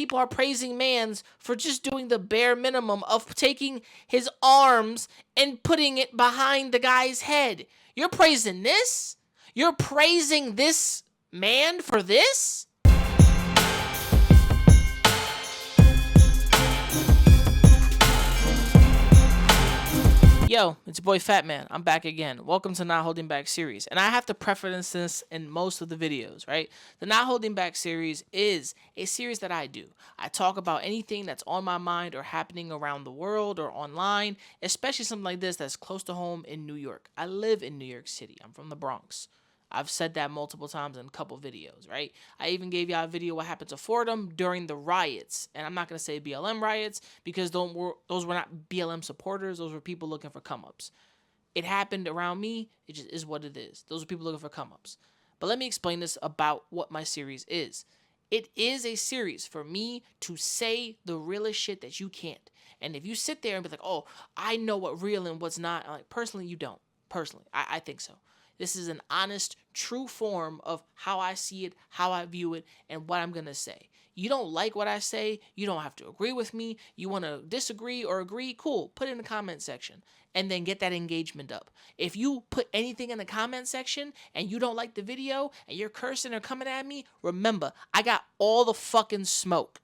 people are praising Mans for just doing the bare minimum of taking his arms and putting it behind the guy's head. You're praising this? You're praising this man for this? Yo, it's your boy Fat Man. I'm back again. Welcome to Not Holding Back series. And I have to preface this in most of the videos, right? The Not Holding Back series is a series that I do. I talk about anything that's on my mind or happening around the world or online, especially something like this that's close to home in New York. I live in New York City. I'm from the Bronx. I've said that multiple times in a couple videos, right? I even gave y'all a video what happened to Fordham during the riots. And I'm not going to say BLM riots because those were not BLM supporters. Those were people looking for come-ups. It happened around me. It just is what it is. Those are people looking for come-ups. But let me explain this about what my series is. It is a series for me to say the realest shit that you can't. And if you sit there and be like, oh, I know what real and what's not. I'm like, personally, you don't. Personally, I think so. This is an honest, true form of how I see it, how I view it, and what I'm going to say. You don't like what I say. You don't have to agree with me. You want to disagree or agree? Cool. Put it in the comment section and then get that engagement up. If you put anything in the comment section and you don't like the video and you're cursing or coming at me, remember, I got all the fucking smoke.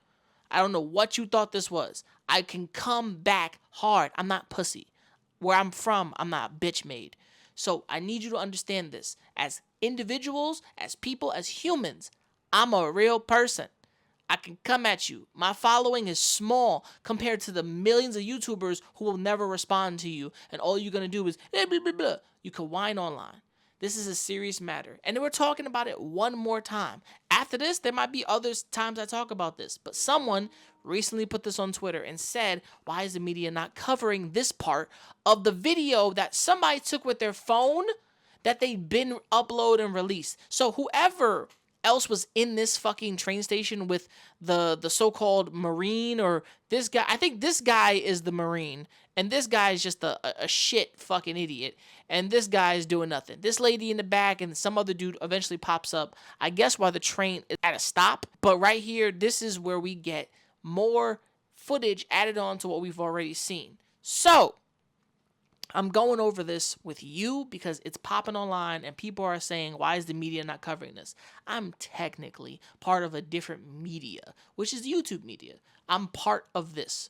I don't know what you thought this was. I can come back hard. I'm not pussy. Where I'm from, I'm not bitch made. So I need you to understand this. As individuals, as people, as humans, I'm a real person. I can come at you. My following is small compared to the millions of YouTubers who will never respond to you. And all you're going to do is, blah, blah, blah. You can whine online. This is a serious matter. And we're talking about it one more time. After this, there might be other times I talk about this. But someone recently put this on Twitter and said, why is the media not covering this part of the video that somebody took with their phone that they've been uploaded and released? So whoever else was in this fucking train station with the so-called Marine or this guy, I think this guy is the Marine, and this guy is just a shit fucking idiot, and this guy is doing nothing. This lady in the back and some other dude eventually pops up, I guess while the train is at a stop. But right here, this is where we get more footage added on to what we've already seen. So I'm going over this with you because it's popping online and people are saying, why is the media not covering this? I'm technically part of a different media, which is YouTube media. I'm part of this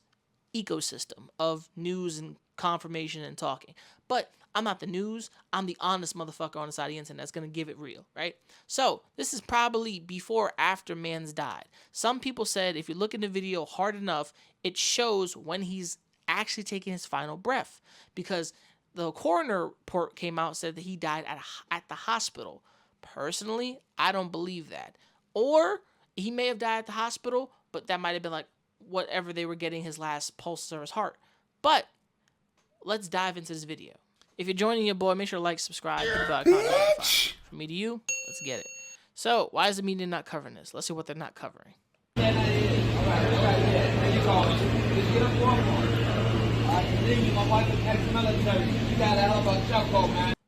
ecosystem of news and confirmation and talking. But I'm not the news. I'm the honest motherfucker on the side of the internet that's going to give it real, right? So this is probably before or after Mans died. Some people said if you look in the video hard enough, it shows when he's actually taking his final breath, because the coroner report came out, said that he died at the hospital. Personally, I don't believe that. Or he may have died at the hospital, but that might have been like whatever they were getting his last pulse or his heart. But let's dive into this video. If you're joining your boy, make sure to like, subscribe, hit the bell icon, notify. From me to you, let's get it. So, why is the media not covering this? Let's see what they're not covering.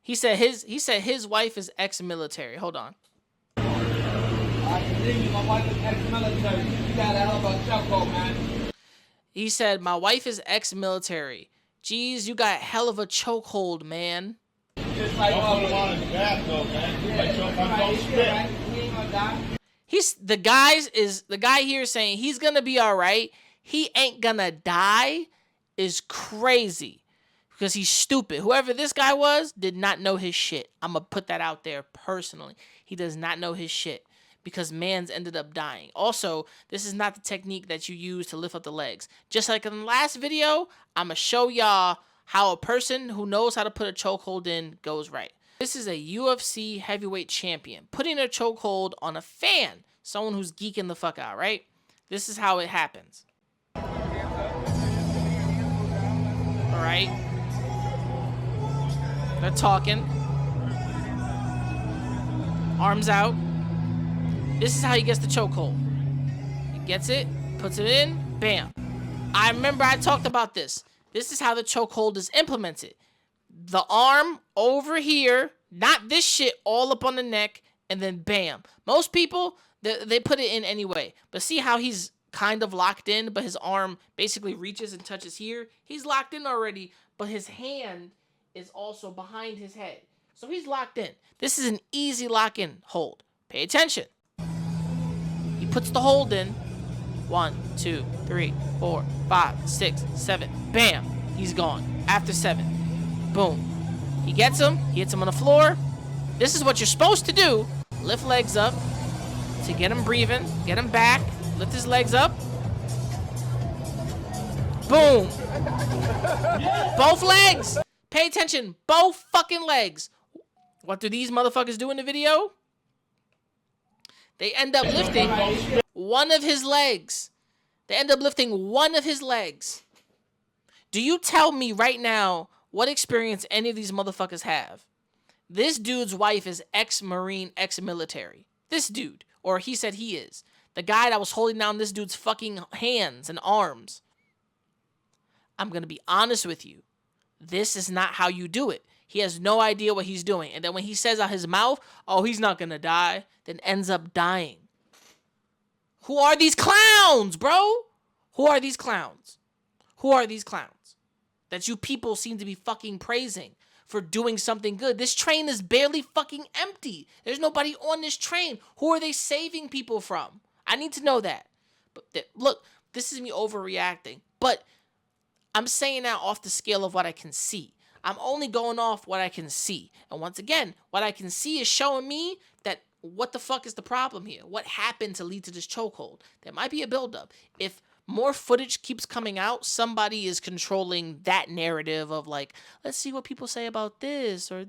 He said his wife is ex-military. Hold on. He said my wife is ex-military. Jeez, you got a hell of a chokehold, man. Just like the guy here saying he's gonna be all right. He ain't gonna die is crazy because he's stupid. Whoever this guy was did not know his shit. I'm gonna put that out there personally. He does not know his shit because Mans ended up dying. Also, this is not the technique that you use to lift up the legs. Just like in the last video, I'm gonna show y'all how a person who knows how to put a chokehold in goes right. This is a UFC heavyweight champion putting a chokehold on a fan, someone who's geeking the fuck out, right? This is how it happens. All right. They're talking. Arms out. This is how he gets the chokehold. He gets it, puts it in, bam. I remember I talked about this. This is how the chokehold is implemented. The arm over here, not this shit all up on the neck, and then bam. Most people, they put it in anyway. But see how he's kind of locked in, but his arm basically reaches and touches here. He's locked in already, but his hand is also behind his head. So he's locked in. This is an easy lock-in hold. Pay attention. He puts the hold in. 1, 2, 3, 4, 5, 6, 7. Bam. He's gone. After 7. Boom. He gets him. He hits him on the floor. This is what you're supposed to do. Lift legs up to get him breathing. Get him back. Lift his legs up. Boom. Both legs. Pay attention. Both fucking legs. What do these motherfuckers do in the video? They end up lifting one of his legs. They end up lifting one of his legs. Do you tell me right now what experience any of these motherfuckers have? This dude's wife is ex-Marine, ex-military. This dude, or he said he is. The guy that was holding down this dude's fucking hands and arms. I'm going to be honest with you. This is not how you do it. He has no idea what he's doing. And then when he says out his mouth, oh, he's not going to die, then ends up dying. Who are these clowns, bro? Who are these clowns? Who are these clowns that you people seem to be fucking praising for doing something good? This train is barely fucking empty. There's nobody on this train. Who are they saving people from? I need to know that. But look, this is me overreacting. But I'm saying that off the scale of what I can see. I'm only going off what I can see. And once again, what I can see is showing me that what the fuck is the problem here? What happened to lead to this chokehold? There might be a buildup. If more footage keeps coming out, somebody is controlling that narrative of like, let's see what people say about this, or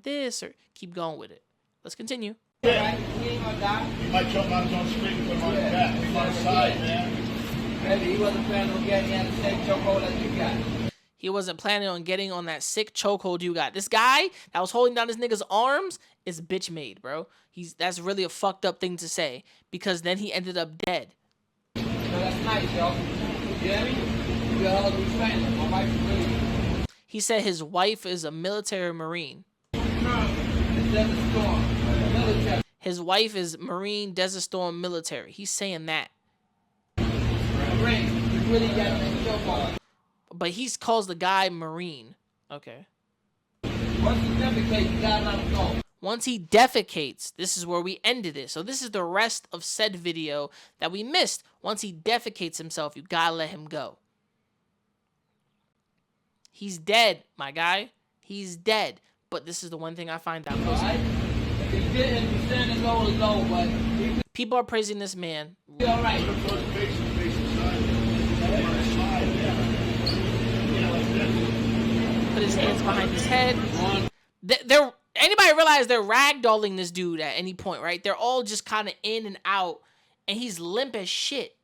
keep going with it. Let's continue. Yeah. He might jump on his own screen and put him on his back. He's on his side, man. Maybe he wasn't planning on getting on the same chokehold that you got. He wasn't planning on getting on that sick chokehold you got. This guy that was holding down this nigga's arms is bitch made, bro. That's really a fucked up thing to say, because then he ended up dead. So that's nice, yo. You hear me? You got all the respect. My wife is really good. He said his wife is a military Marine. Desert Storm, military. His wife is Marine Desert Storm military. He's saying that. Marine. You really got to make your ball. But he calls the guy Marine. Okay. Once you defecate, you gotta let him go. Once he defecates, this is where we ended it. So this is the rest of said video that we missed. Once he defecates himself, you gotta let him go. He's dead, my guy. He's dead. But this is the one thing I find out. Alright? If he didn't, you standing low is low, but he People are praising this man. be alright. Put his hands behind his head. Anybody realize they're ragdolling this dude at any point, right? They're all just kind of in and out, and he's limp as shit.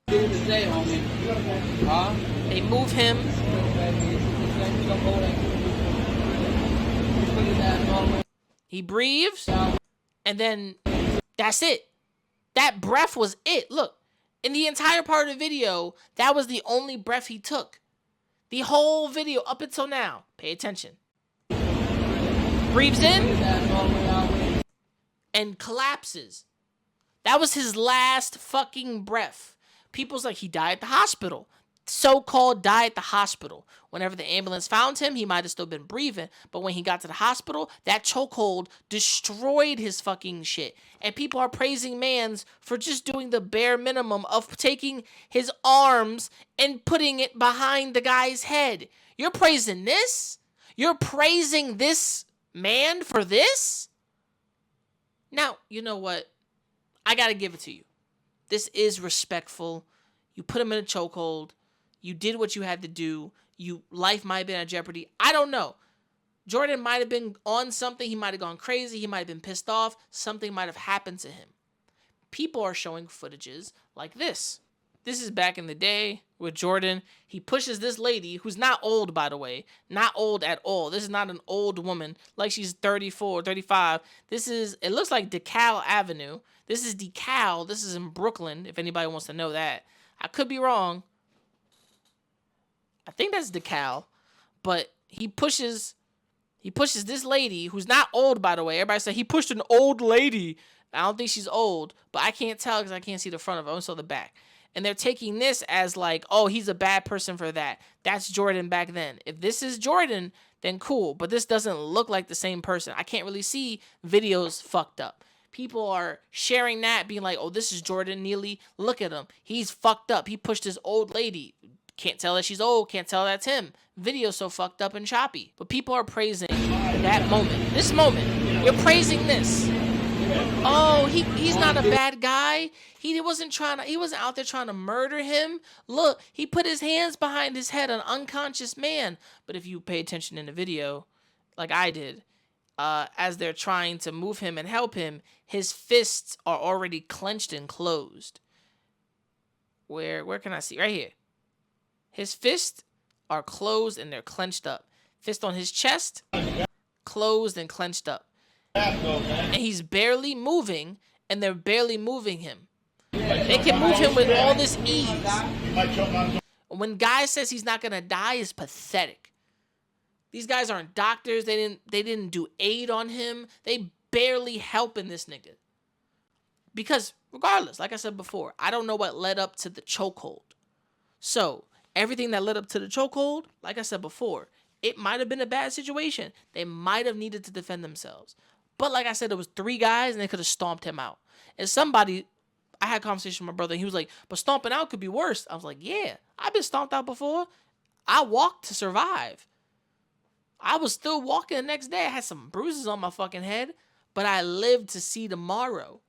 Today, homie. Huh? They move him. He breathes, and then that's it. That breath was it. Look, in the entire part of the video, that was the only breath he took. The whole video up until now. Pay attention. Breathes in and collapses. That was his last fucking breath. People's like, he died at the hospital. So-called died at the hospital. Whenever the ambulance found him, he might have still been breathing. But when he got to the hospital, that chokehold destroyed his fucking shit. And people are praising Mans for just doing the bare minimum of taking his arms and putting it behind the guy's head. You're praising this? You're praising this man for this? Now, you know what? I gotta give it to you. This is respectful. You put him in a chokehold. You did what you had to do. Life might have been at jeopardy. I don't know. Jordan might have been on something. He might have gone crazy. He might have been pissed off. Something might have happened to him. People are showing footages like this. This is back in the day with Jordan. He pushes this lady, who's not old, by the way. Not old at all. This is not an old woman. Like she's 34, 35. It looks like DeKalb Avenue. This is DeKalb. This is in Brooklyn, if anybody wants to know that. I could be wrong. I think that's DeKalb. But he pushes this lady, who's not old, by the way. Everybody said he pushed an old lady. I don't think she's old, but I can't tell because I can't see the front of her. I only saw the back. And they're taking this as like, oh, he's a bad person for that. That's Jordan back then. If this is Jordan, then cool. But this doesn't look like the same person. I can't really see videos fucked up. People are sharing that, being like, oh, this is Jordan Neely. Look at him. He's fucked up. He pushed this old lady. Can't tell that she's old. Can't tell that's him. Video so fucked up and choppy. But people are praising that moment. This moment. You're praising this. Oh, he's not a bad guy. He wasn't out there trying to murder him. Look, he put his hands behind his head, an unconscious man. But if you pay attention in the video, like I did, as they're trying to move him and help him, his fists are already clenched and closed. Where can I see? Right here. His fists are closed and they're clenched up. Fist on his chest, closed and clenched up. And he's barely moving, and they're barely moving him. They can move him with all this ease. When guy says he's not gonna die, is pathetic. These guys aren't doctors. They didn't do aid on him. They barely helping this nigga. Because regardless, like I said before, I don't know what led up to the chokehold. So everything that led up to the chokehold, like I said before, it might have been a bad situation. They might have needed to defend themselves. But like I said, there was 3 guys and they could have stomped him out. And somebody, I had a conversation with my brother, and he was like, but stomping out could be worse. I was like, yeah, I've been stomped out before. I walked to survive. I was still walking the next day. I had some bruises on my fucking head, but I lived to see tomorrow.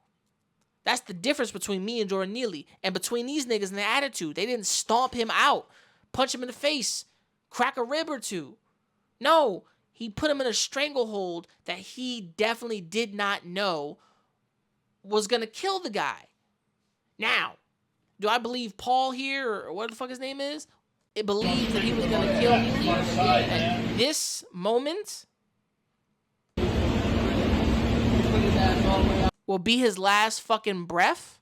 That's the difference between me and Jordan Neely, and between these niggas and their attitude. They didn't stomp him out, punch him in the face, crack a rib or two. No, he put him in a stranglehold that he definitely did not know was going to kill the guy. Now, do I believe Paul here, or what the fuck his name is? It believes that he was going to kill Neely. At this moment will be his last fucking breath.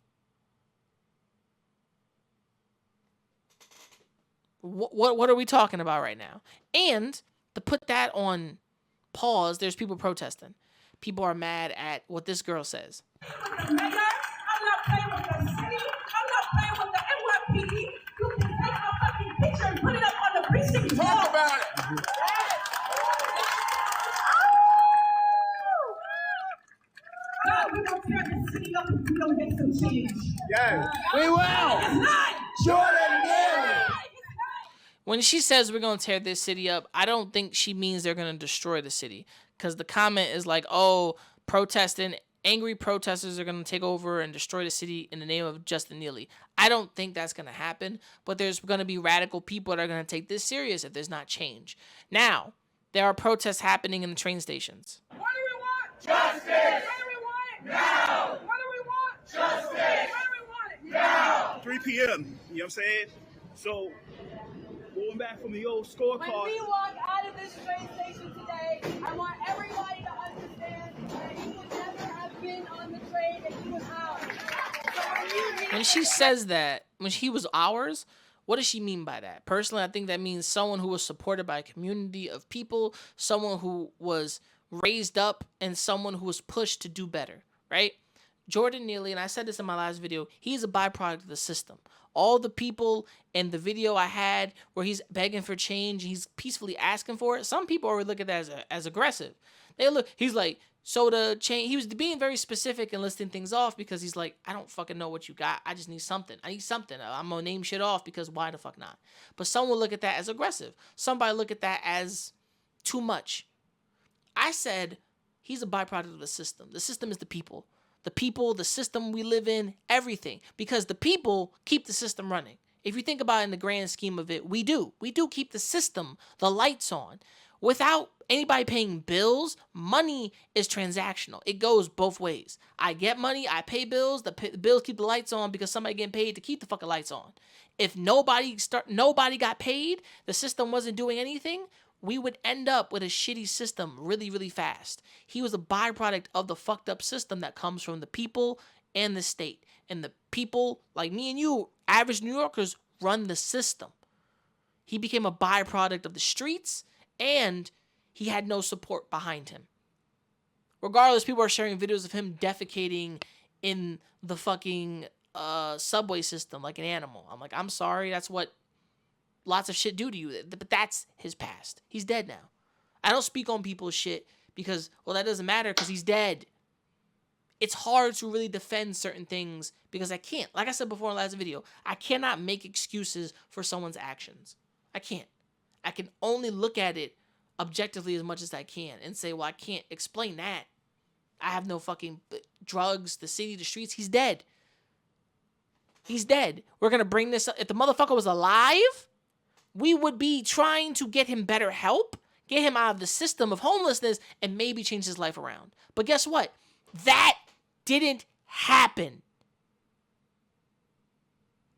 What are we talking about right now? And to put that on pause, there's people protesting. People are mad at what this girl says. I'm not playing with the city. I'm not playing with the NYPD. You can take a fucking picture and put it up on the precinct. Talk about it. God, we don't tear the city up if we don't get some change. Yes, we will. It's not. Jordan Neely. When she says we're going to tear this city up, I don't think she means they're going to destroy the city. Because the comment is like, oh, angry protesters are going to take over and destroy the city in the name of Justin Neely. I don't think that's going to happen. But there's going to be radical people that are going to take this serious if there's not change. Now, there are protests happening in the train stations. What do we want? Justice. Where do we want it? Now. What do we want? Justice. Where do we want it? Now. 3 p.m. You know what I'm saying? So, going back from the old scorecard. When we walk out of this train station today, I want everybody to understand that you would never have been on the train if you was ours. So When she says that, when he was ours, what does she mean by that? Personally, I think that means someone who was supported by a community of people, someone who was raised up, and someone who was pushed to do better, right? Jordan Neely, and I said this in my last video, he's a byproduct of the system. All the people in the video I had where he's begging for change, he's peacefully asking for it, some people already look at that as aggressive. He's like, so the change, he was being very specific and listing things off because he's like, I don't fucking know what you got. I just need something. I need something. I'm going to name shit off because why the fuck not? But some will look at that as aggressive. Somebody look at that as too much. I said, he's a byproduct of the system. The system is the people. The people, the system we live in, everything. Because the people keep the system running. If you think about it in the grand scheme of it, we do. We do keep the system, the lights on. Without anybody paying bills, money is transactional. It goes both ways. I get money, I pay bills, the bills keep the lights on because somebody getting paid to keep the fucking lights on. If nobody got paid, the system wasn't doing anything, we would end up with a shitty system really, really fast. He was a byproduct of the fucked up system that comes from the people and the state. And the people, like me and you, average New Yorkers, run the system. He became a byproduct of the streets, and he had no support behind him. Regardless, people are sharing videos of him defecating in the fucking subway system like an animal. I'm like, I'm sorry, that's what lots of shit do to you. But that's his past. He's dead now. I don't speak on people's shit because, well, that doesn't matter because he's dead. It's hard to really defend certain things because I can't. Like I said before in the last video, I cannot make excuses for someone's actions. I can't. I can only look at it objectively as much as I can and say, well, I can't explain that. I have no fucking drugs, the city, the streets. He's dead. He's dead. We're going to bring this up. If the motherfucker was alive, we would be trying to get him better help, get him out of the system of homelessness, and maybe change his life around. But guess what? That didn't happen.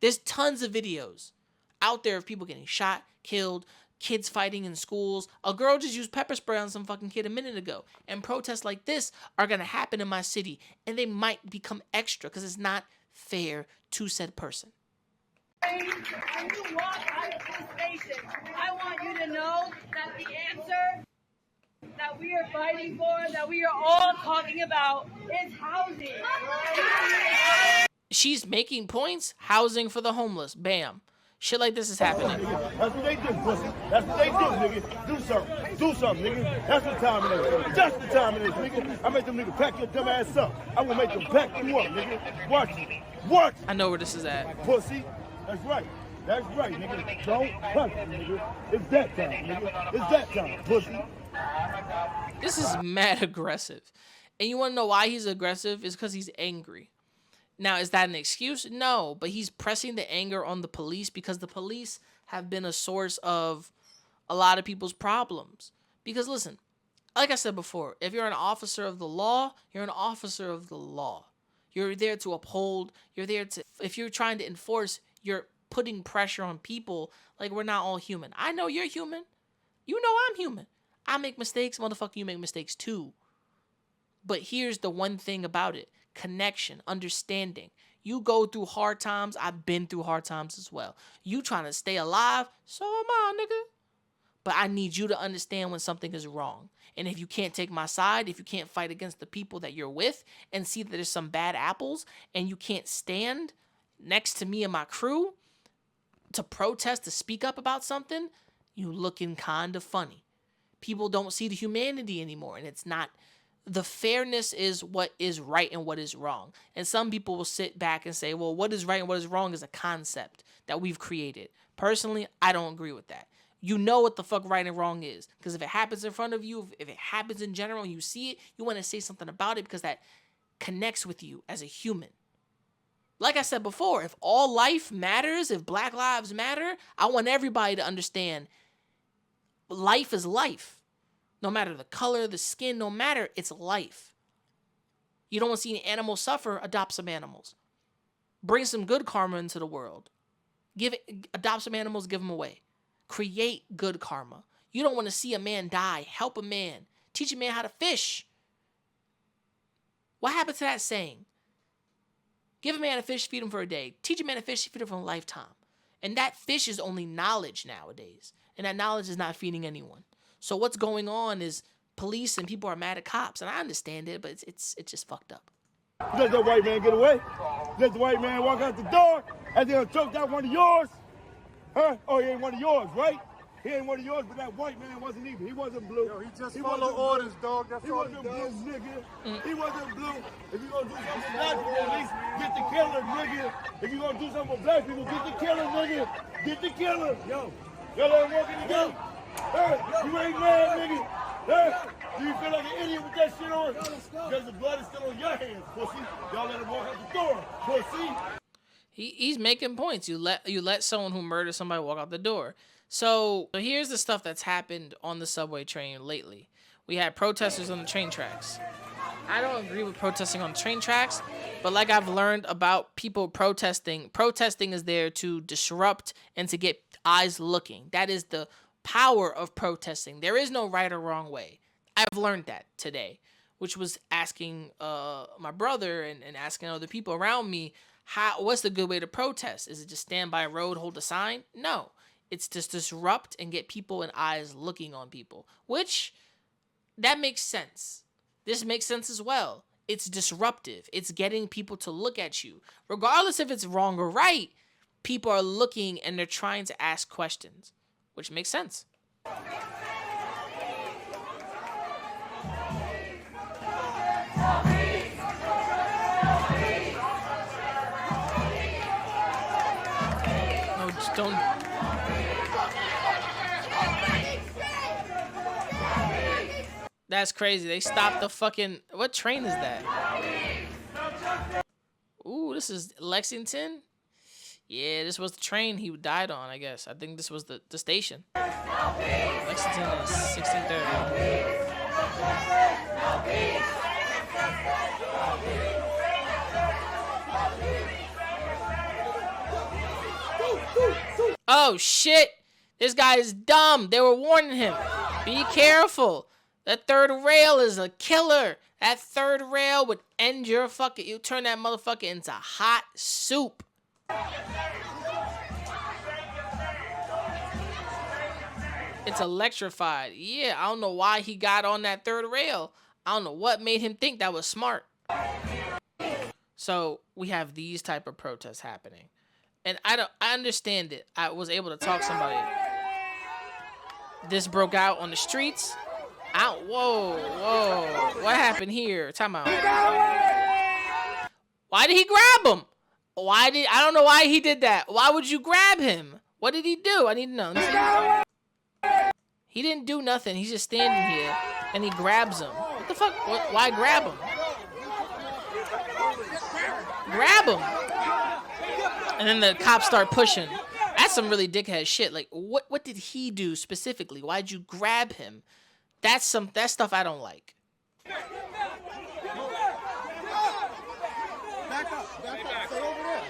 There's tons of videos out there of people getting shot, killed, kids fighting in schools. A girl just used pepper spray on some fucking kid a minute ago. And protests like this are going to happen in my city. And they might become extra because it's not fair to said person. And you walk out of this station, I want you to know that the answer that we are fighting for, that we are all talking about, is housing. She's making points. Housing for the homeless. Bam. Shit like this is happening. That's what they do, pussy. That's what they do, nigga. Do something. Do something, nigga. That's what time it is. Just the time it is, nigga. I make them niggas pack your dumb ass up. I will make them pack you up, nigga. Watch it. Watch it. I know where this is at. Pussy. That's right. That's right, nigga. Don't punch me, nigga. It's that time, nigga. It's that time, pussy. This is mad aggressive. And you want to know why he's aggressive? It's because he's angry. Now, is that an excuse? No, but he's pressing the anger on the police because the police have been a source of a lot of people's problems. Because listen, like I said before, if you're an officer of the law, you're an officer of the law. You're there to uphold, you're there to, if you're trying to enforce, you're putting pressure on people like we're not all human. I know you're human. You know I'm human. I make mistakes, motherfucker, you make mistakes too. But here's the one thing about it. Connection, understanding. You go through hard times. I've been through hard times as well. You trying to stay alive, so am I, nigga. But I need you to understand when something is wrong. And if you can't take my side, if you can't fight against the people that you're with and see that there's some bad apples and you can't stand next to me and my crew to protest, to speak up about something, you looking kind of funny. People don't see the humanity anymore, and it's not. The fairness is what is right and what is wrong. And some people will sit back and say, well, what is right and what is wrong is a concept that we've created. Personally, I don't agree with that. You know what the fuck right and wrong is. Because if it happens in front of you, if it happens in general and you see it, you want to say something about it because that connects with you as a human. Like I said before, if all life matters, if Black Lives Matter, I want everybody to understand life is life. No matter the color, the skin, no matter, it's life. You don't want to see any animals suffer, adopt some animals. Bring some good karma into the world. Adopt some animals, give them away. Create good karma. You don't want to see a man die. Help a man. Teach a man how to fish. What happened to that saying? Give a man a fish, feed him for a day. Teach a man a fish, feed him for a lifetime. And that fish is only knowledge nowadays. And that knowledge is not feeding anyone. So what's going on is police and people are mad at cops. And I understand it, but it's just fucked up. Let that white man get away. Let the white man walk out the door and they'll choke out one of yours. Huh? Oh, he ain't one of yours, right? He ain't one of yours, but that white man wasn't either. He wasn't blue. Yo, he just followed orders, dog. That's He all he wasn't does. blue, nigga. He wasn't blue. If you gonna do something for black people, at least get the killer, nigga. If you gonna do something for black people, get the killer, nigga. Get the killer. Yo, y'all let him walk in the gate. Hey, you ain't mad, nigga. Hey, do you feel like an idiot with that shit on? Because the blood is still on your hands, pussy. Y'all let him walk out the door, pussy. He's making points. You let someone who murdered somebody walk out the door. So here's the stuff that's happened on the subway train lately. We had protesters on the train tracks. I don't agree with protesting on train tracks, but like I've learned about people protesting is there to disrupt and to get eyes looking. That is the power of protesting. There is no right or wrong way. I've learned that today, which was asking my brother and asking other people around me, what's the good way to protest? Is it just stand by a road, hold a sign? No. It's just disrupt and get people and eyes looking on people, which that makes sense. This makes sense as well. it's disruptive. It's getting people to look at you. Regardless if it's wrong or right, people are looking and they're trying to ask questions, which makes sense. No, just don't. That's crazy. They stopped the fucking... What train is that? Ooh, this is Lexington? Yeah, this was the train he died on, I guess. I think this was the station. Lexington is 1630. Oh, shit. This guy is dumb. They were warning him. Be careful. That third rail is a killer. That third rail would end your fucking... You turn that motherfucker into hot soup. It's electrified. Yeah, I don't know why he got on that third rail. I don't know what made him think that was smart. So we have these type of protests happening. And I understand it. I was able to talk to somebody. This broke out on the streets. Whoa. What happened here? Time out. Why did he grab him? I don't know why he did that. Why would you grab him? What did he do? I need to know. He didn't do nothing. He's just standing here and he grabs him. What the fuck? Why grab him? Grab him. And then the cops start pushing. That's some really dickhead shit. Like, what did he do specifically? Why'd you grab him? That's stuff I don't like. Back up. Stay over there.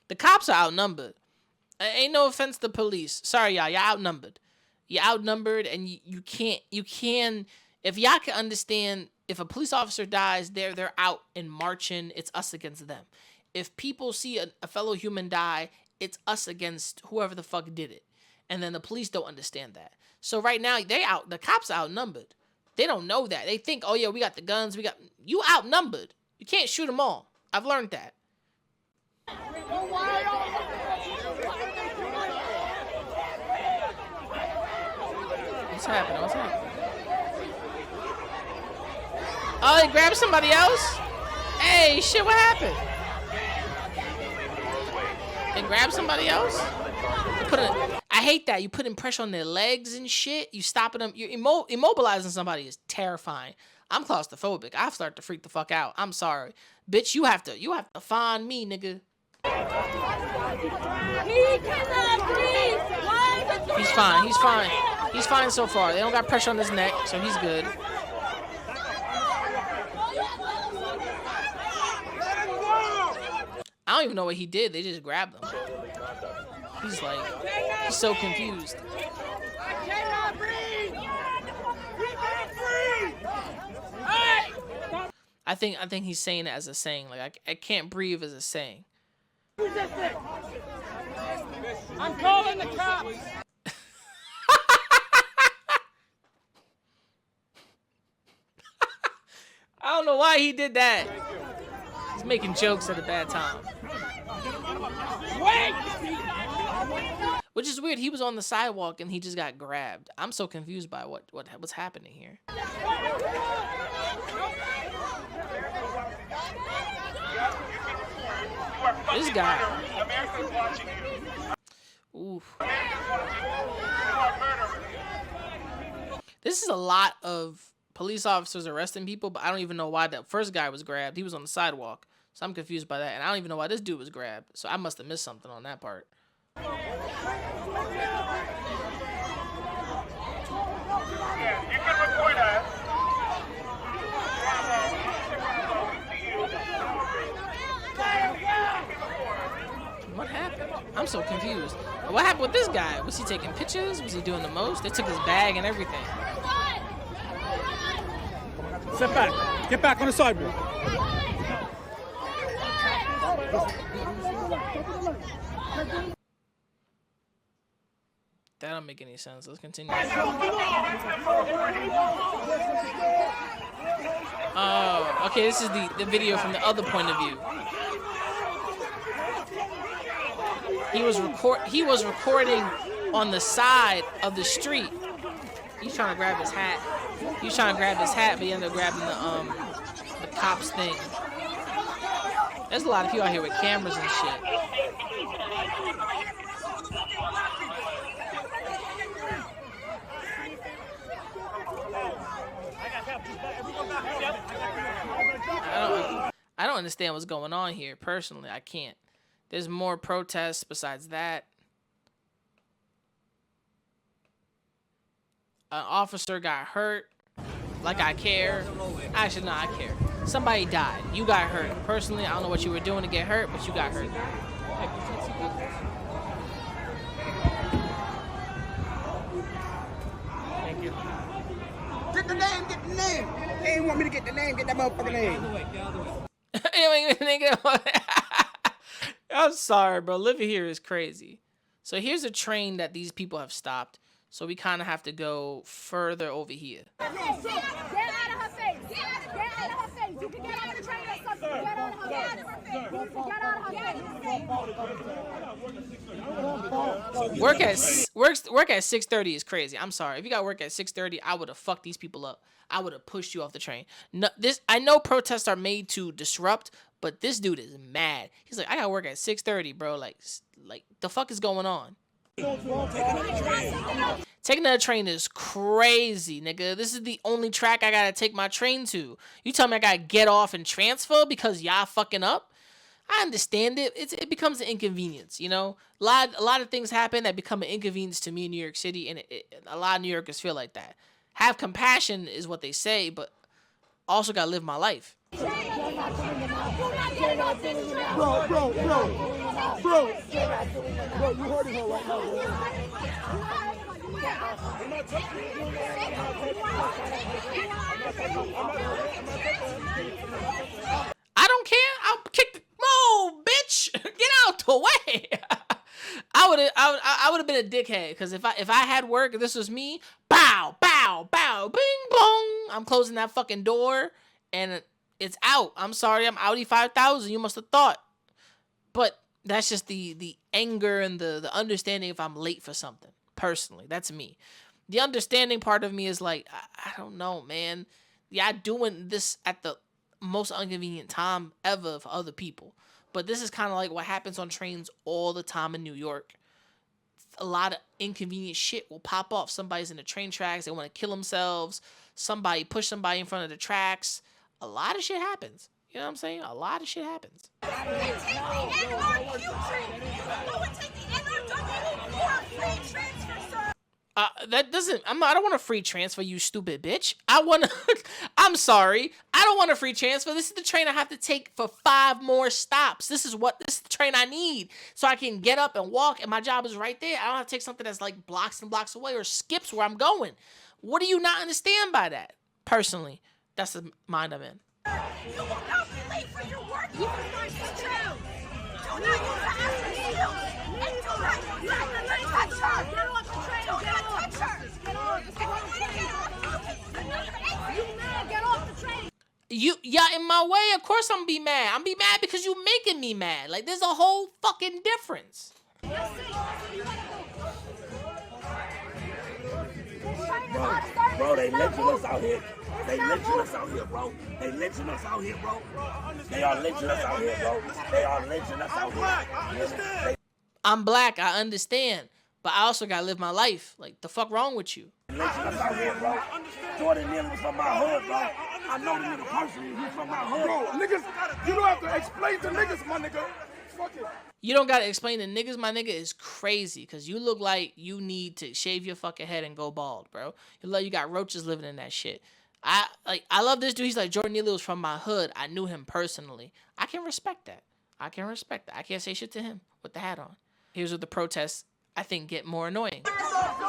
The cops are outnumbered. Ain't no offense to police. Sorry, y'all. You're outnumbered. You're outnumbered, and you can. If y'all can understand, if a police officer dies, they're out and marching. It's us against them. If people see a fellow human die, it's us against whoever the fuck did it. And then the police don't understand that. So right now, the cops are outnumbered. They don't know that. They think, oh yeah, we got the guns. You outnumbered. You can't shoot them all. I've learned that. What's happening? Oh, they grabbed somebody else? Hey, shit, what happened? They grabbed somebody else? I hate that. You putting pressure on their legs and shit. You stopping them. You're immobilizing somebody is terrifying. I'm claustrophobic. I start to freak the fuck out. I'm sorry. Bitch, you have to find me, nigga. He cannot breathe. He's fine so far. They don't got pressure on his neck, so he's good. I don't even know what he did. They just grabbed him. He's so confused. I cannot breathe. I think he's saying it as a saying. Like I can't breathe as a saying. I'm calling the cops. I don't know why he did that. He's making jokes at a bad time. Wait! Which is weird. He was on the sidewalk and he just got grabbed. I'm so confused by what's happening here. This guy. Oof. This is a lot of police officers arresting people, but I don't even know why that first guy was grabbed. He was on the sidewalk, so I'm confused by that. And I don't even know why this dude was grabbed, so I must have missed something on that part. Yeah, you can report us. What happened? I'm so confused. What happened with this guy? Was he taking pictures? Was he doing the most? They took his bag and everything. Step back. Get back on the sidewalk. That don't make any sense. Let's continue. Oh, okay. This is the video from the other point of view. He was recording on the side of the street. He's trying to grab his hat. He was trying to grab his hat, but he ended up grabbing the cops thing. There's a lot of people out here with cameras and shit. I don't understand what's going on here. Personally, I can't. There's more protests besides that. An officer got hurt. Like I care. Actually, no, I care. Somebody died. You got hurt. Personally, I don't know what you were doing to get hurt, but you got hurt. Thank you. Get the name, get the name. They didn't want me to get the name, get that motherfucking name. I'm sorry, bro. Living here is crazy. So here's a train that these people have stopped. So we kind of have to go further over here. Get out of her face. Get out of her face. You can get out of the train or something. Get out of her face. Get out of her face. Work at 6:30 is crazy. I'm sorry. If you got work at 6:30, I would have fucked these people up. I would have pushed you off the train. No, I know protests are made to disrupt, but this dude is mad. He's like, I got work at 6:30, bro. Like the fuck is going on? Taking that train is crazy, nigga. This is the only track I gotta take my train to. You tell me I gotta get off and transfer because y'all fucking up? I understand it. It becomes an inconvenience, you know? A lot of things happen that become an inconvenience to me in New York City, and a lot of New Yorkers feel like that. Have compassion is what they say, but also gotta live my life. Bro, you hurting her right now, bro. I don't care. I'll kick the move, bitch. Get out the way. I would have been a dickhead because if I had work and this was me, bow, bow, bow, bing bong. I'm closing that fucking door and it's out. I'm sorry, I'm Audi 5000. You must have thought. But that's just the anger and the understanding if I'm late for something. Personally, that's me. The understanding part of me is like, I don't know, man. Yeah, doing this at the most inconvenient time ever for other people. But this is kind of like what happens on trains all the time in New York. A lot of inconvenient shit will pop off. Somebody's in the train tracks. They want to kill themselves. Somebody push somebody in front of the tracks. A lot of shit happens. You know what I'm saying? A lot of shit happens. That doesn't. I don't want a free transfer, you stupid bitch. I'm sorry. I don't want a free transfer. This is the train I have to take for 5 more stops. This is the train I need so I can get up and walk, and my job is right there. I don't have to take something that's like blocks and blocks away or skips where I'm going. What do you not understand by that? Personally, that's the mind I'm in. You will not be late for your work. You will not sit down. Do not use the afternoon. And do not touch her. Get off the train. Do not touch her. Get off the train. You mad? Get off the train. Yeah, in my way, of course I'm be mad. I'm be mad because you making me mad. Like, there's a whole fucking difference. Bro, they lynching us out here. They lynching us out here, bro. They lynching us out here, bro. They are lynching us out here, bro. They are lynching us out here. I understand. I'm black, I understand. But I also gotta live my life. Like, the fuck wrong with you? Lynching us out here, bro. Jordan Neely was from my hood, bro. I know the nigga personally. He's from my hood. Bro, niggas, you don't have to explain to niggas, my nigga. Fuck it. You don't gotta explain to niggas, my nigga, is crazy. Because you look like you need to shave your fucking head and go bald, bro. You look like you got roaches living in that shit. I love this dude. He's like, Jordan Neely was from my hood. I knew him personally. I can respect that. I can't say shit to him with the hat on. Here's what the protests, I think, get more annoying. Open the fucking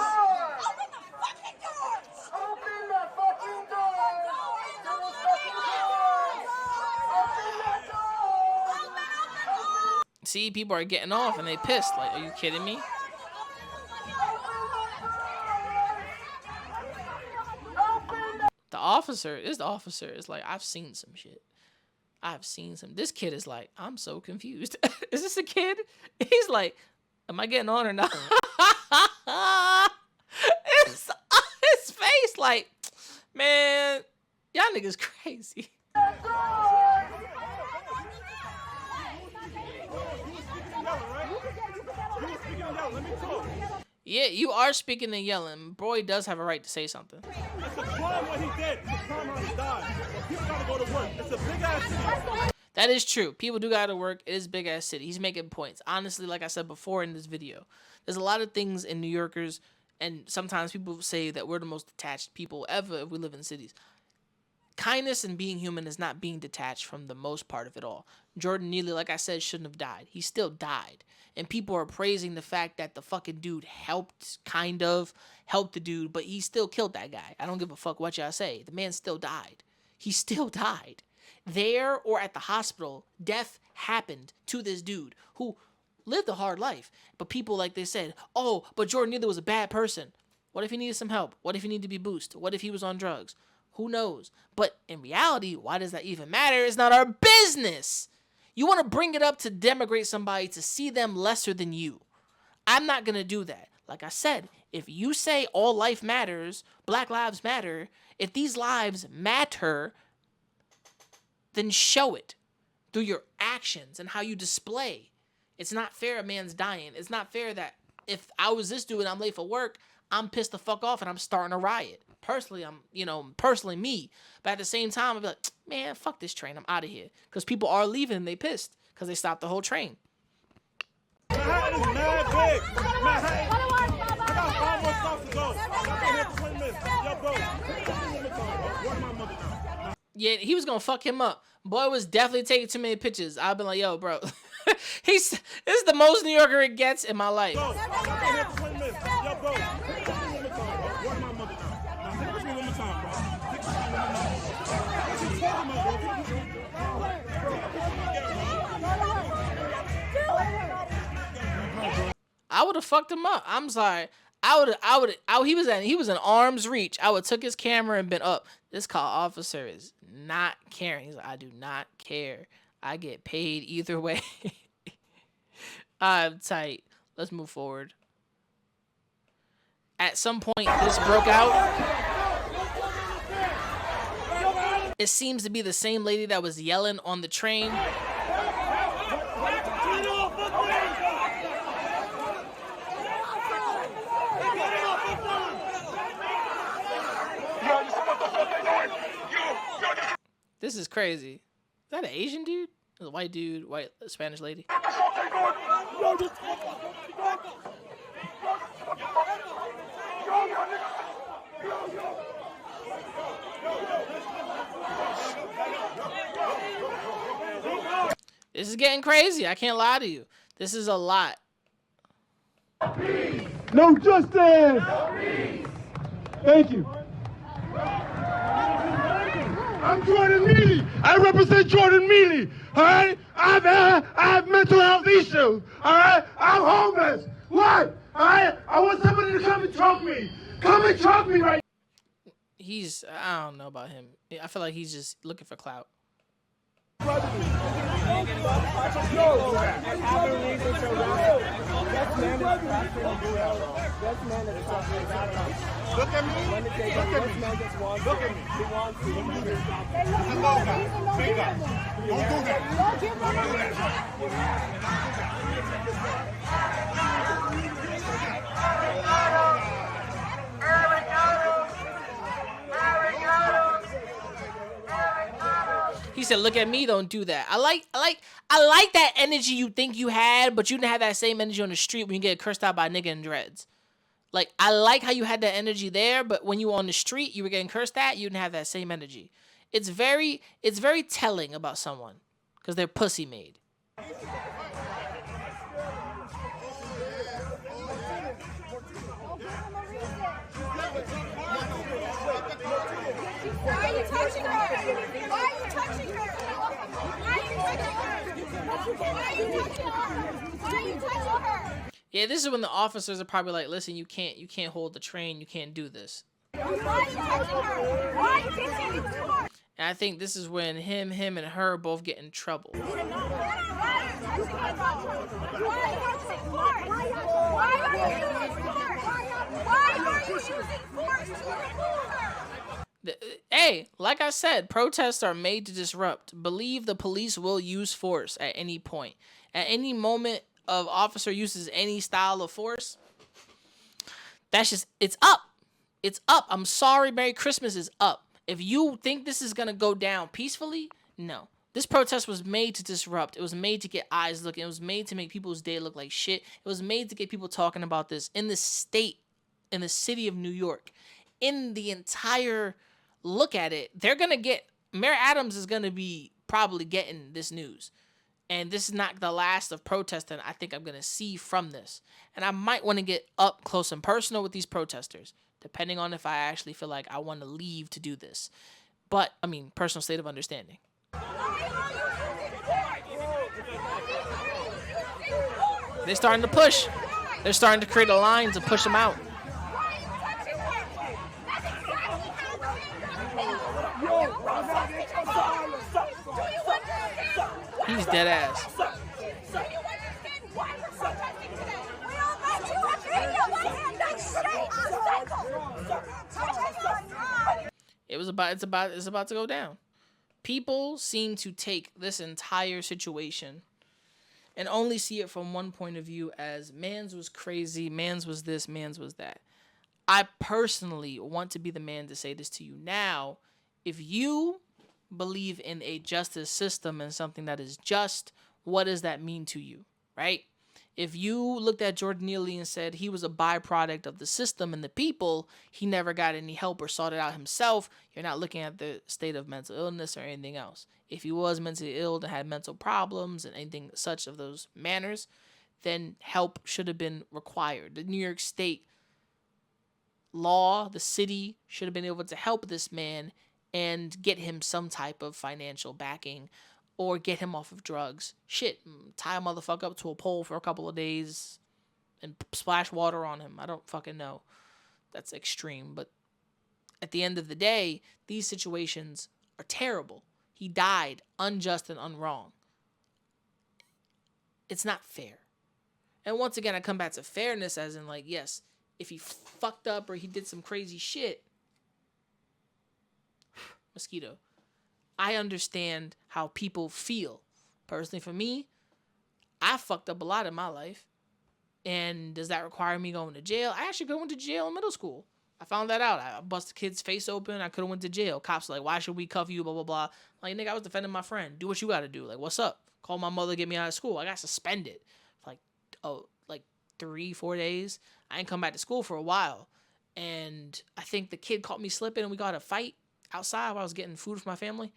doors! Open the fucking doors! Open the fucking doors! Open the doors! see people are getting off and they pissed. Like, are you kidding me? The officer is like, I've seen some shit. This kid is like, I'm so confused. Is this a kid? He's like, am I getting on or not? It's his face like, man, y'all niggas crazy. Yeah, you are speaking and yelling. Boy does have a right to say something. It's a crime what he did. It's a crime how he died. People gotta go to work. It's a big ass city. That is true. People do gotta work. It is big ass city. He's making points. Honestly, like I said before in this video, there's a lot of things in New Yorkers, and sometimes people say that we're the most detached people ever if we live in cities. Kindness and being human is not being detached from the most part of it all. Jordan Neely, like I said, shouldn't have died. He still died. And people are praising the fact that the fucking dude helped the dude, but he still killed that guy. I don't give a fuck what y'all say. The man still died. He still died. There or at the hospital, death happened to this dude who lived a hard life. But people, like they said, oh, but Jordan Neely was a bad person. What if he needed some help? What if he needed to be boosted? What if he was on drugs? Who knows? But in reality, why does that even matter? It's not our business. You want to bring it up to denigrate somebody, to see them lesser than you. I'm not going to do that. Like I said, if you say all life matters, Black lives matter, if these lives matter, then show it through your actions and how you display. It's not fair a man's dying. It's not fair that if I was this dude and I'm late for work, I'm pissed the fuck off and I'm starting a riot. Personally, personally me. But at the same time, I'd be like, man, fuck this train. I'm out of here. Because people are leaving and they pissed because they stopped the whole train. Manhattan is mad big. Manhattan. I got 5 more stops to go. I've been here for 20 minutes. Yo, bro. Where's my mother now? Yeah, he was going to fuck him up. Boy was definitely taking too many pictures. I've been like, yo, bro. This is the most New Yorker it gets in my life. I've been here for 20 minutes. Yo, bro. Where's my mother now? I would have fucked him up. I'm sorry. He was in arm's reach. I would have took his camera and been up. This call officer is not caring. He's like, I do not care. I get paid either way. I'm tight. Let's move forward. At some point, this broke out. It seems to be the same lady that was yelling on the train. This is crazy. Is that an Asian dude? A white dude, white Spanish lady. This is getting crazy. I can't lie to you. This is a lot. No justice! Thank you. I'm Jordan Neely. I represent Jordan Neely. All right? I have mental health issues. All right? I'm homeless. What? All right? I want somebody to come and choke me. Come and choke me right now. I don't know about him. I feel like he's just looking for clout. Look at me. Look at me. Look at me. Speak up. Don't do that. Don't do He said, look at me, don't do that. I like that energy you think you had, but you didn't have that same energy on the street when you get cursed out by a nigga in dreads. Like, I like how you had that energy there, but when you were on the street, you were getting cursed at, you didn't have that same energy. It's very telling about someone, because they're pussy made. Why are you touching her? Why are you touching her? Why are you touching her? Yeah, this is when the officers are probably like, listen, you can't hold the train, you can't do this. And I think this is when him and her both get in trouble. Hey, like I said, protests are made to disrupt. Believe the police will use force at any point. At any moment of officer uses any style of force, that's just, it's up. It's up. I'm sorry, Merry Christmas is up. If you think this is going to go down peacefully, no. This protest was made to disrupt. It was made to get eyes looking. It was made to make people's day look like shit. It was made to get people talking about this in the state, in the city of New York, in the entire look at it. They're going to get, Mayor Adams is going to be probably getting this news. And this is not the last of protesting I think I'm going to see from this. And I might want to get up close and personal with these protesters, depending on if I actually feel like I want to leave to do this. But, I mean, personal state of understanding. They're starting to push. They're starting to create a line to push them out. He's dead ass. It's about to go down. People seem to take this entire situation and only see it from one point of view as man's was crazy, man's was this, man's was that. I personally want to be the man to say this to you now. If you believe in a justice system and something that is just, what does that mean to you, right? If you looked at Jordan Neely and said he was a byproduct of the system and the people, he never got any help or sought it out himself, you're not looking at the state of mental illness or anything else. If he was mentally ill and had mental problems and anything such of those manners, then help should have been required. The New York State law, the city, should have been able to help this man and get him some type of financial backing or get him off of drugs. Shit, tie a motherfucker up to a pole for a couple of days and splash water on him. I don't fucking know. That's extreme. But at the end of the day, these situations are terrible. He died unjust and unwrong. It's not fair. And once again, I come back to fairness as in like, yes, if he fucked up or he did some crazy shit, mosquito, I understand how people feel. Personally, for me, I fucked up a lot in my life. And does that require me going to jail? I actually went to jail in middle school. I found that out. I bust a kid's face open. I could have went to jail. Cops are like, why should we cuff you? Blah, blah, blah. Like, nigga, I was defending my friend. Do what you got to do. Like, what's up? Call my mother, get me out of school. I got suspended for like 3-4 days. I didn't come back to school for a while. And I think the kid caught me slipping and we got a fight outside while I was getting food for my family.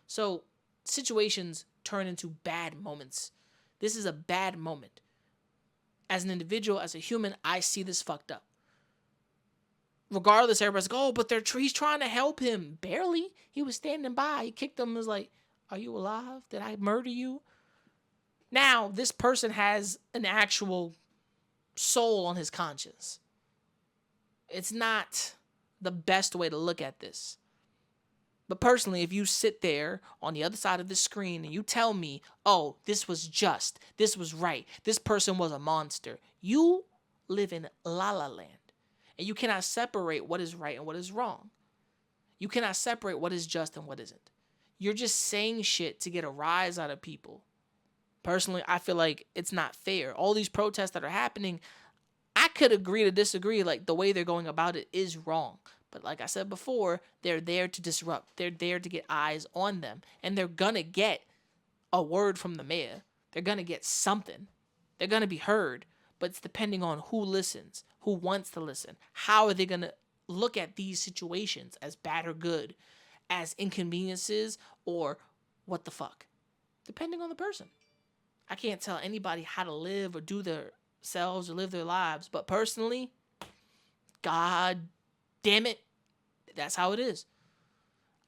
So situations turn into bad moments. This is a bad moment. As an individual, as a human, I see this fucked up. Regardless, everybody's like, oh, but he's trying to help him. Barely. He was standing by. He kicked him and was like, are you alive? Did I murder you? Now, this person has an actual soul on his conscience. It's not the best way to look at this. But personally, if you sit there on the other side of the screen and you tell me, oh, this was just, this was right, this person was a monster, you live in La La Land. And you cannot separate what is right and what is wrong. You cannot separate what is just and what isn't. You're just saying shit to get a rise out of people. Personally, I feel like it's not fair. All these protests that are happening, I could agree to disagree. Like, the way they're going about it is wrong. But like I said before, they're there to disrupt. They're there to get eyes on them. And they're going to get a word from the mayor. They're going to get something. They're going to be heard. But it's depending on who listens, who wants to listen. How are they going to look at these situations as bad or good, as inconveniences, or what the fuck? Depending on the person. I can't tell anybody how to live or do themselves or live their lives. But personally, God damn it, that's how it is.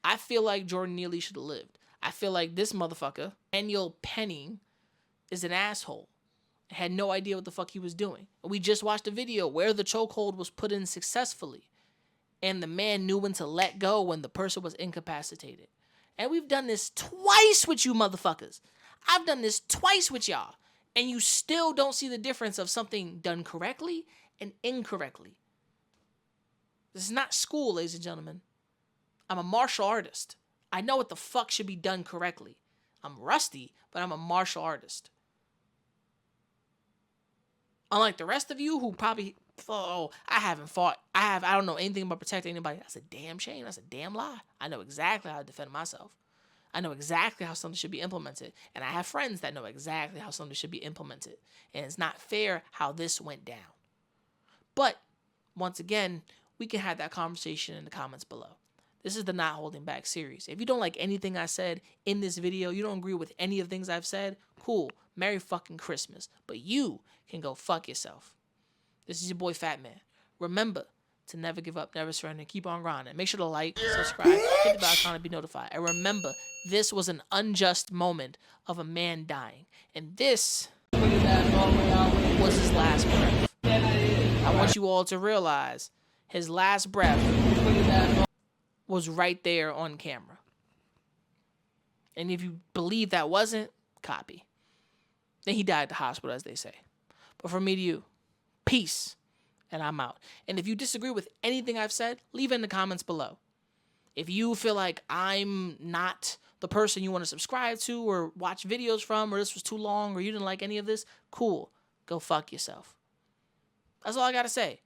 I feel like Jordan Neely should have lived. I feel like this motherfucker, Daniel Penning, is an asshole. Had no idea what the fuck he was doing. We just watched a video where the chokehold was put in successfully, and the man knew when to let go when the person was incapacitated. And we've done this twice with you motherfuckers. I've done this twice with y'all, and you still don't see the difference of something done correctly and incorrectly. This is not school, ladies and gentlemen. I'm a martial artist. I know what the fuck should be done correctly. I'm rusty, but I'm a martial artist. Unlike the rest of you who probably, I haven't fought. I don't know anything about protecting anybody. That's a damn shame. That's a damn lie. I know exactly how to defend myself. I know exactly how something should be implemented. And I have friends that know exactly how something should be implemented. And it's not fair how this went down. But, once again, we can have that conversation in the comments below. This is the Not Holding Back series. If you don't like anything I said in this video, you don't agree with any of the things I've said, cool. Merry fucking Christmas. But you can go fuck yourself. This is your boy Fat Man. Remember to never give up, never surrender, keep on grinding. Make sure to like, subscribe, hit the bell icon to be notified. And remember, this was an unjust moment of a man dying. And this was his last breath. I want you all to realize his last breath was right there on camera. And if you believe that wasn't, copy. Then he died at the hospital, as they say. But from me to you, peace, and I'm out. And if you disagree with anything I've said, leave it in the comments below. If you feel like I'm not the person you want to subscribe to or watch videos from, or this was too long, or you didn't like any of this, cool. Go fuck yourself. That's all I got to say.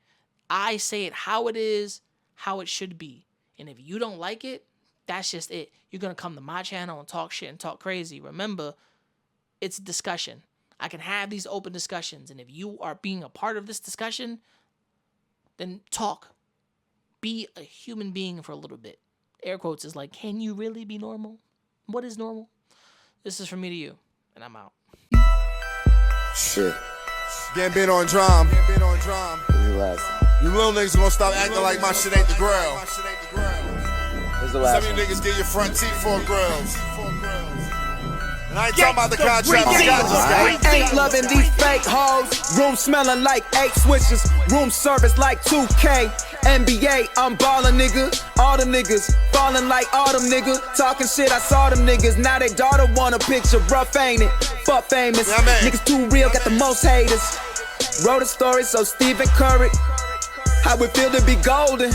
I say it how it is, how it should be. And if you don't like it, that's just it. You're going to come to my channel and talk shit and talk crazy. Remember, it's discussion. I can have these open discussions. And if you are being a part of this discussion, then talk. Be a human being for a little bit. Air quotes is like, can you really be normal? What is normal? This is from me to you, and I'm out. Shit. Getting bit on drum. You little niggas gonna stop acting like my shit ain't the grill. Some of you niggas get your front teeth for grills. And I ain't talking about the contract. I ain't loving these fake hoes. Room smelling like 8 switches. Room service like 2K. NBA, I'm ballin', nigga. All them niggas falling like all them niggas. Talking shit, I saw them niggas. Now they daughter want a picture. Rough, ain't it? Fuck famous. Yeah, man. Niggas too real, got the most haters. Wrote a story so Stephen Curry. How it feel to be golden.